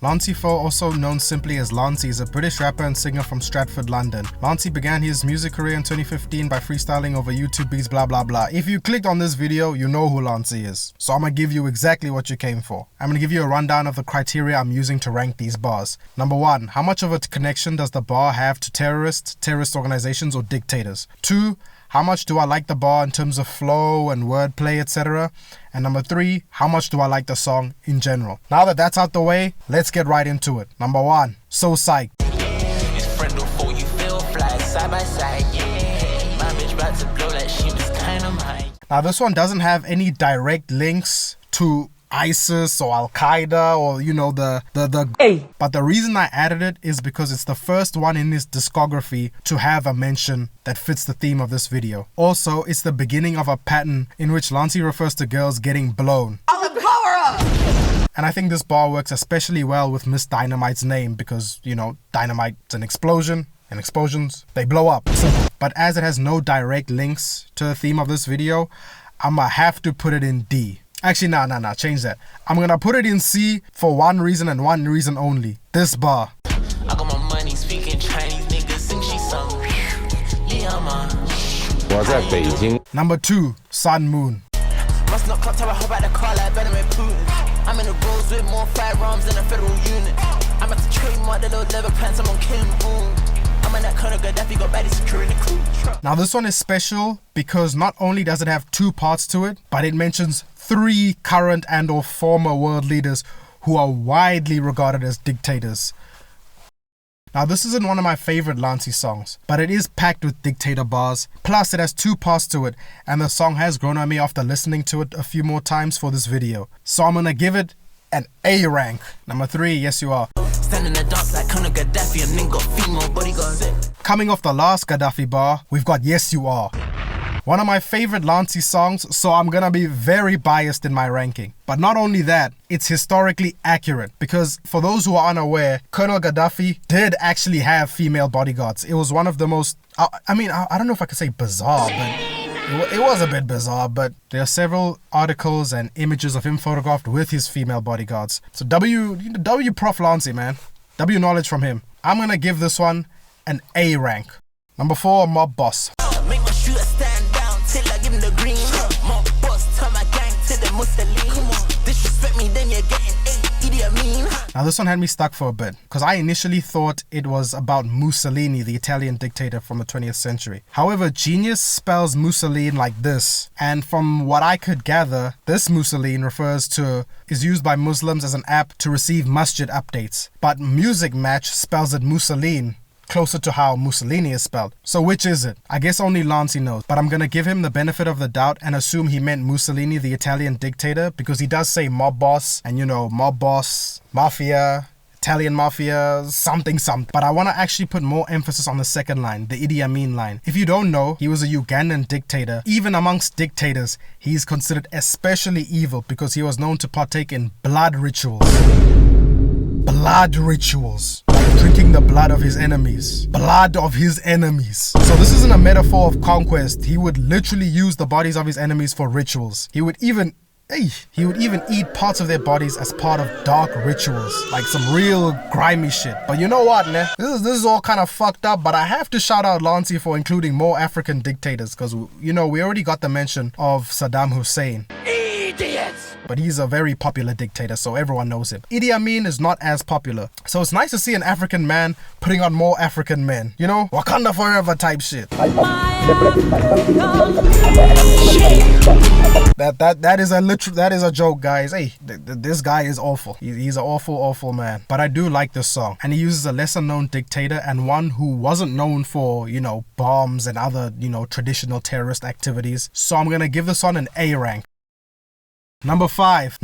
Lancey Foux, also known simply as Lancey, is a British rapper and singer from Stratford, London. Lancey began his music career in 2015 by freestyling over YouTube beats blah blah blah. If you clicked on this video, you know who Lancey is. So I'm gonna give you exactly what you came for. I'm gonna give you a rundown of the criteria I'm using to rank these bars. Number 1, how much of a connection does the bar have to terrorist organizations or dictators? 2, how much do I like the bar in terms of flow and wordplay, etc.? And number 3, how much do I like the song in general? Now that that's out the way, let's get right into it. Number 1, So Psyched. Now this one doesn't have any direct links to ISIS or Al-Qaeda or but the reason I added it is because it's the first one in his discography to have a mention that fits the theme of this video. Also, it's the beginning of a pattern in which Lancey refers to girls getting blown. And I think this bar works especially well with Miss Dynamite's name because, Dynamite's an explosion and explosions, they blow up. But as it has no direct links to the theme of this video, I'ma have to put it in D. Actually, nah, change that. I'm gonna put it in C for one reason and one reason only. This bar. I got my money speaking Chinese niggas think she's some. Yeah, man. Number 2, Sun Moon. Must not cut I hop out the car like Benjamin Putin. I'm in the roads with more firearms than a federal unit. I'm at the trademark the little leather pants, I'm on Kim Boom. I'm in that kind of Gaddafi got baddie security crew. Now this one is special because not only does it have 2 parts to it, but it mentions 3 current and or former world leaders who are widely regarded as dictators. Now this isn't one of my favorite Lancey songs, but it is packed with dictator bars. Plus it has 2 parts to it, and the song has grown on me after listening to it a few more times for this video. So I'm gonna give it an A rank. Number 3, Yes You Are. Standing in the dance like kind of Gaddafi and then got female bodyguards. Coming off the last Gaddafi bar, we've got Yes You Are. One of my favorite Lancey songs, so I'm gonna be very biased in my ranking. But not only that, it's historically accurate because for those who are unaware, Colonel Gaddafi did actually have female bodyguards. It was one of the most, I don't know if I could say bizarre, but it was a bit bizarre, but there are several articles and images of him photographed with his female bodyguards. So W Prof Lancey, man. W knowledge from him. I'm gonna give this one an A rank. Number 4, Mob Boss. Make my shooter stand down till I give him the green. Mob boss, turn my gang to the Mussolini. Come on, disrespect me, then you're getting Yeat, mean. Now this one had me stuck for a bit because I initially thought it was about Mussolini, the Italian dictator from the 20th century. However, Genius spells Mussolini like this, and from what I could gather, this Mussolini is used by Muslims as an app to receive masjid updates. But Music Match spells it Mussolini, closer to how Mussolini is spelled. So which is it? I guess only Lancey knows, but I'm gonna give him the benefit of the doubt and assume he meant Mussolini, the Italian dictator, because he does say mob boss, and mob boss, mafia, Italian mafia, something. But I want to actually put more emphasis on the second line, the Idi Amin line. If you don't know, he was a Ugandan dictator. Even amongst dictators, he's considered especially evil because he was known to partake in blood rituals. Blood rituals. Like drinking the blood of his enemies. Blood of his enemies. So this isn't a metaphor of conquest. He would literally use the bodies of his enemies for rituals. He would even eat parts of their bodies as part of dark rituals. Like some real grimy shit. But you know what, man? This is all kind of fucked up, but I have to shout out Lancey for including more African dictators because, we already got the mention of Saddam Hussein. Idiots! But he's a very popular dictator, so everyone knows him. Idi Amin is not as popular. So it's nice to see an African man putting on more African men. Wakanda forever type shit. That is a joke, guys. Hey, this guy is awful. He's an awful man. But I do like this song. And he uses a lesser known dictator and one who wasn't known for, bombs and other, traditional terrorist activities. So I'm gonna give this one an A rank. Number 5.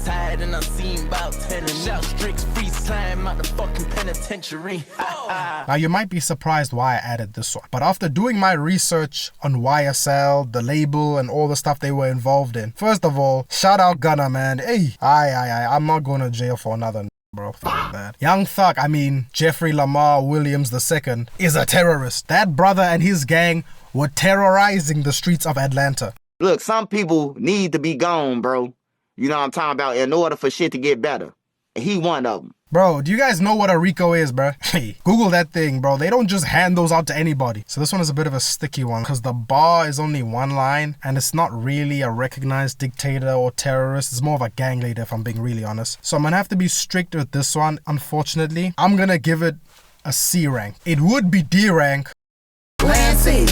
outside and I've seen about 10 and shout stricts free slime out the fucking penitentiary. Now you might be surprised why I added this one, but after doing my research on YSL, the label and all the stuff they were involved in, first of all, shout out Gunna, man. Hey, I'm not going to jail for another bro. Fuck that. Young Thug, Jeffrey Lamar Williams II is a terrorist. That brother and his gang were terrorizing the streets of Atlanta. Look, some people need to be gone, bro. You know what I'm talking about? In order for shit to get better. And he one of them. Bro, do you guys know what a Rico is, bro? Hey, Google that thing, bro. They don't just hand those out to anybody. So this one is a bit of a sticky one because the bar is only one line and it's not really a recognized dictator or terrorist. It's more of a gang leader, if I'm being really honest. So I'm gonna have to be strict with this one, unfortunately. I'm gonna give it a C rank. It would be D rank. Lancey,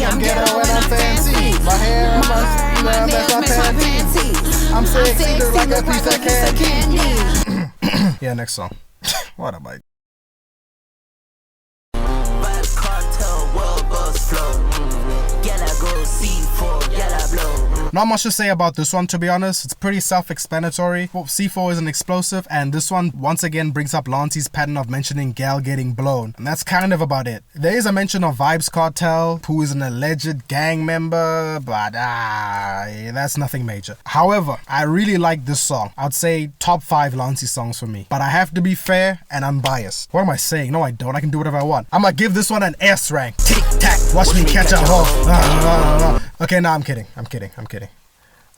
I'm ghetto and I'm fancy. My hair, my panties. I'm sexy, look like a piece of candy. Yeah, next song. What a bite. Not much to say about this one, to be honest. It's pretty self-explanatory. Well, C4 is an explosive, and this one once again brings up Lancey's pattern of mentioning gal getting blown. And that's kind of about it. There is a mention of Vybz Kartel, who is an alleged gang member, but that's nothing major. However, I really like this song. I'd say top 5 Lancey songs for me. But I have to be fair and unbiased. What am I saying? No, I don't. I can do whatever I want. I'm gonna give this one an S rank. Tic tac, watch me catch a hoe. Okay, no, I'm kidding.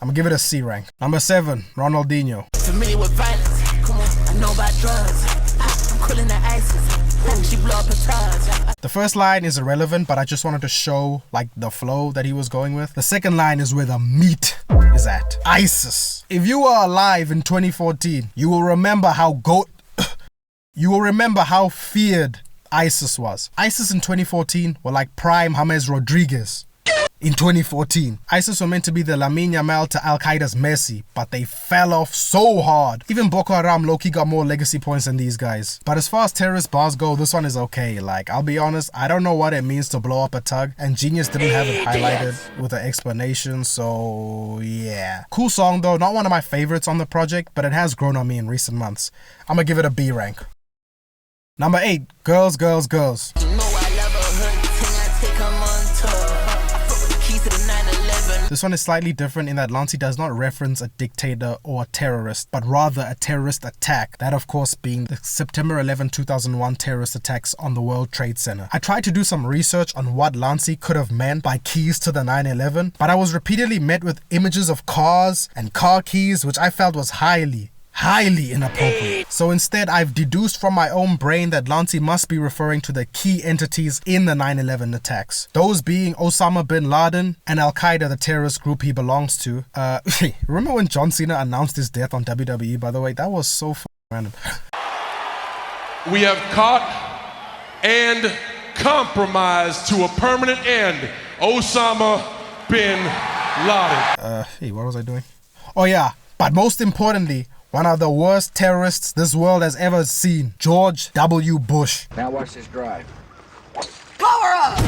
I'm gonna give it a C rank. Number 7, Ronaldinho. Familiar with violence. Come on, I know about drugs. I'm calling her ISIS. She blow up her tires. The first line is irrelevant, but I just wanted to show like the flow that he was going with. The second line is where the meat is at. ISIS. If you were alive in 2014, you will remember how feared ISIS was. ISIS in 2014 were like prime James Rodriguez. In 2014, ISIS were meant to be the Lamine Yamal to Al-Qaeda's Messi, but they fell off so hard. Even Boko Haram low-key got more legacy points than these guys. But as far as terrorist bars go, this one is okay. Like, I'll be honest, I don't know what it means to blow up a tug, and Genius didn't have it highlighted with an explanation, so yeah. Cool song though, not one of my favorites on the project, but it has grown on me in recent months. I'm gonna give it a B rank. Number 8, Girls, Girls, Girls. This one is slightly different in that Lancey does not reference a dictator or a terrorist, but rather a terrorist attack. That of course being the September 11, 2001 terrorist attacks on the World Trade Center. I tried to do some research on what Lancey could have meant by keys to the 9/11, but I was repeatedly met with images of cars and car keys, which I felt was highly inappropriate. So instead, I've deduced from my own brain that Lancey must be referring to the key entities in the 9/11 attacks. Those being Osama bin Laden and Al-Qaeda, the terrorist group he belongs to. Remember when John Cena announced his death on WWE, by the way? That was so random. We have caught and compromised to a permanent end Osama bin Laden. Hey, what was I doing? Oh yeah, but most importantly, one of the worst terrorists this world has ever seen, George W. Bush. Now watch this drive. Power up!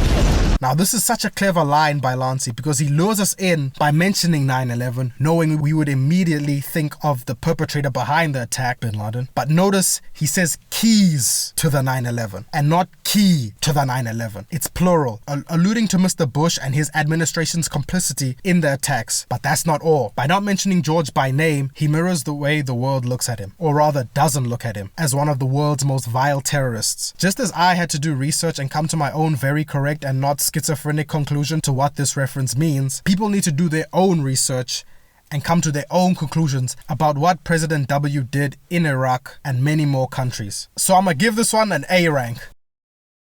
Now this is such a clever line by Lancey because he lures us in by mentioning 9/11, knowing we would immediately think of the perpetrator behind the attack, bin Laden. But notice he says keys to the 9/11 and not key to the 9/11. It's plural, alluding to Mr. Bush and his administration's complicity in the attacks. But that's not all. By not mentioning George by name, he mirrors the way the world looks at him, or rather doesn't look at him, as one of the world's most vile terrorists. Just as I had to do research and come to my own very correct and not schizophrenic conclusion to what this reference means, people need to do their own research and come to their own conclusions about what President W did in Iraq and many more countries. So I'm gonna give this one an A rank.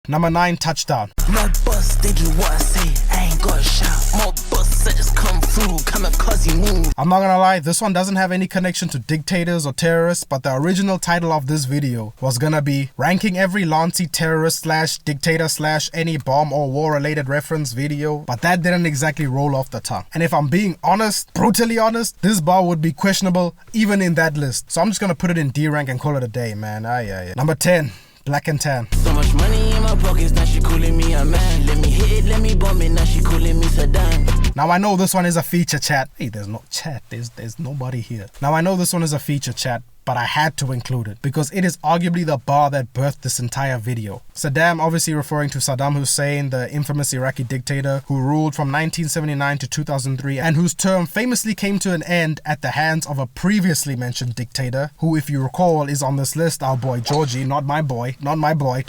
Number 9, Touchdown. My boss, they do what I say, I ain't got a shout. More boss, I just come through, come and cause you move. I'm not gonna lie, this one doesn't have any connection to dictators or terrorists, but the original title of this video was gonna be ranking every Lancey terrorist / dictator / any bomb or war related reference video, but that didn't exactly roll off the tongue. And if I'm being honest, brutally honest, this bar would be questionable even in that list. So I'm just gonna put it in D rank and call it a day, man. Number 10, Black and Tan. So much money in my pockets, now she calling me a man. Let me hit it, let me bomb it, now she calling me Saddam. Now I know this one is a feature chat. Hey, there's no chat, there's nobody here. Now I know this one is a feature chat, but I had to include it because it is arguably the bar that birthed this entire video. Saddam, obviously referring to Saddam Hussein, the infamous Iraqi dictator who ruled from 1979 to 2003 and whose term famously came to an end at the hands of a previously mentioned dictator who, if you recall, is on this list, our boy Georgie, not my boy, don't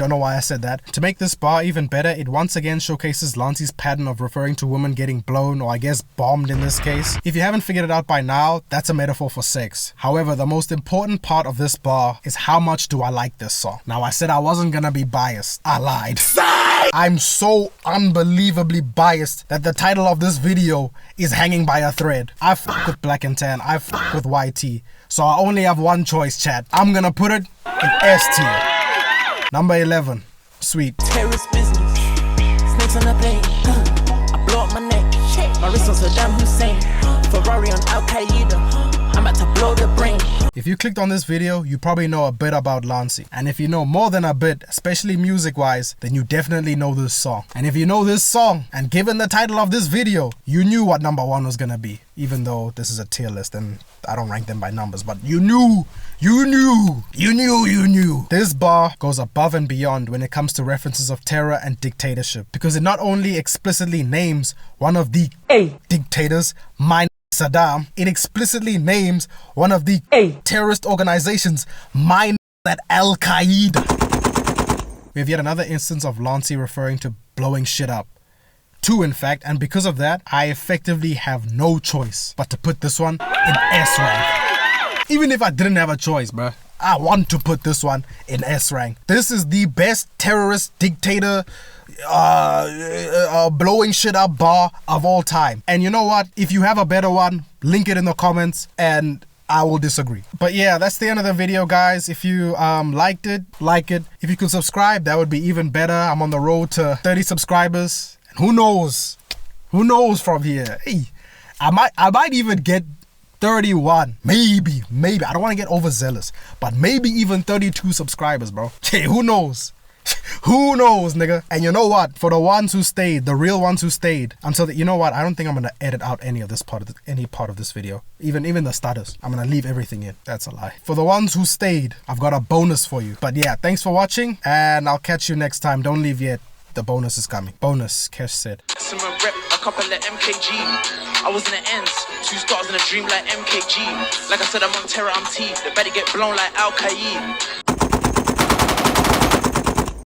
know why I said that. To make this bar even better, it once again showcases Lancey's pattern of referring to women getting blown, or I guess bombed in this case. If you haven't figured it out by now, that's a metaphor for sex. However, the most important part of this bar is how much do I like this song. Now, I said I wasn't gonna be biased. I lied. I'm so unbelievably biased that the title of this video is hanging by a thread. I fuck with Black and Tan, I fuck with YT, so I only have one choice, chat. I'm gonna put it in S tier. Number 11, Sweet. Terrorist business, snakes on the plane. I blow up my neck, my wrist on Saddam Hussein. Ferrari on Al Qaeda. I'm about to blow the brain. If you clicked on this video, you probably know a bit about Lancey. And if you know more than a bit, especially music-wise, then you definitely know this song. And if you know this song, and given the title of this video, you knew what number 1 was gonna be. Even though this is a tier list and I don't rank them by numbers, but you knew. This bar goes above and beyond when it comes to references of terror and dictatorship, because it not only explicitly names one of the dictators, Saddam, it explicitly names one of the terrorist organizations, at Al Qaeda. We have yet another instance of Lancey referring to blowing shit up. 2 in fact, and because of that, I effectively have no choice but to put this one in S rank. Even if I didn't have a choice, bruh, I want to put this one in S rank. This is the best terrorist dictator blowing shit up bar of all time. And you know what? If you have a better one, link it in the comments and I will disagree. But yeah, that's the end of the video, guys. If you liked it, like it. If you could subscribe, that would be even better. I'm on the road to 30 subscribers. And who knows from here? Hey, I might even get 31, maybe, I don't want to get overzealous, but maybe even 32 subscribers, bro. Hey, who knows? Who knows, nigga? And you know what? For the ones who stayed, the real ones who stayed until the, you know what? I don't think I'm gonna edit out any of this part of any part of this video, even the stutters. I'm gonna leave everything in. That's a lie. For the ones who stayed, I've got a bonus for you. But yeah, thanks for watching, and I'll catch you next time. Don't leave yet. The bonus is coming. Bonus, Kesh said. Rep a couple of MKG. I was in the ends, 2 stars in a dream like MKG. Like I said, I'm on terror, I'm T. They better get blown like Al Qaeda.